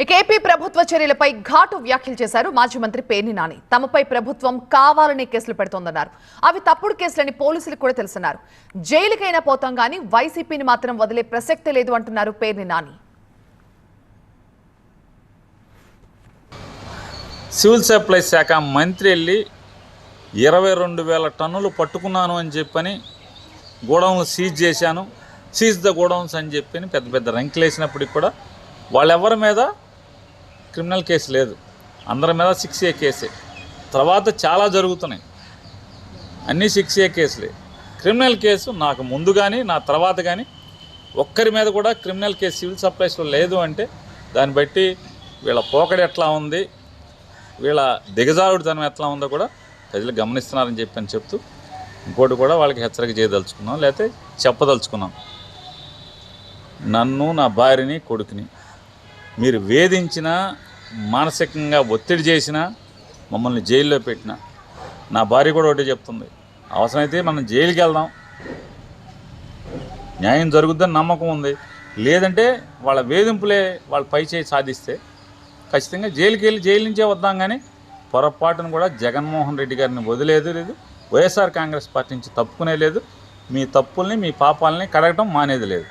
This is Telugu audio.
ఇక ఏపీ ప్రభుత్వ చర్యలపై ఘాటు వ్యాఖ్యలు చేశారు మాజీ మంత్రి పేర్ని నాని. తమపై ప్రభుత్వం కావాలని కేసులు పెడుతోందన్నారు. అవి తప్పుడు కేసులని పోలీసులకు కూడా తెలుసన్నారు. జైలుకైనా పోతాం గానీ వైసీపీని మాత్రం వదిలే ప్రసక్తే లేదు అంటున్నారు పేర్ని నాని. సివిల్ సప్లైస్ శాఖ మంత్రి వెళ్ళి 22,000 టన్నులు పట్టుకున్నాను అని చెప్పని గోడౌన్లు సీజ్ చేశాను, సీజ్ ద గోడౌన్స్ అని చెప్పని పెద్ద పెద్ద రంకులు వేసినప్పటికి కూడా వాళ్ళెవరి మీద క్రిమినల్ కేసు లేదు. అందరి మీద 6A కేసే. తర్వాత చాలా జరుగుతున్నాయి, అన్నీ 6A కేసులే. క్రిమినల్ కేసు నాకు ముందు కానీ నా తర్వాత కానీ ఒక్కరి మీద కూడా క్రిమినల్ కేసు సివిల్ సప్లైస్లో లేదు అంటే దాన్ని బట్టి వీళ్ళ పోకడి ఎట్లా ఉంది, వీళ్ళ దిగజారుడుతనం ఎట్లా ఉందో కూడా ప్రజలు గమనిస్తున్నారని చెప్తూ ఇంకోటి కూడా వాళ్ళకి హెచ్చరిక చేయదలుచుకున్నాం, లేకపోతే చెప్పదలుచుకున్నాం. నన్ను, నా భార్యని, కొడుకుని మీరు వేధించినా, మానసికంగా ఒత్తిడి చేసినా, మమ్మల్ని జైల్లో పెట్టినా, నా భార్య కూడా ఒకటే చెప్తుంది, అవసరమైతే మనం జైలుకి వెళ్దాం, న్యాయం జరుగుద్దని నమ్మకం ఉంది. లేదంటే వాళ్ళ వేధింపులే వాళ్ళ పై చేయి సాధిస్తే ఖచ్చితంగా జైలుకి వెళ్ళి జైలు నుంచే వద్దాం. కానీ పొరపాటును కూడా జగన్మోహన్ రెడ్డి గారిని వదిలేదు లేదు, వైఎస్ఆర్ కాంగ్రెస్ పార్టీ నుంచి తప్పుకునే లేదు, మీ తప్పుల్ని మీ పాపాలని కడగటం మానేది లేదు.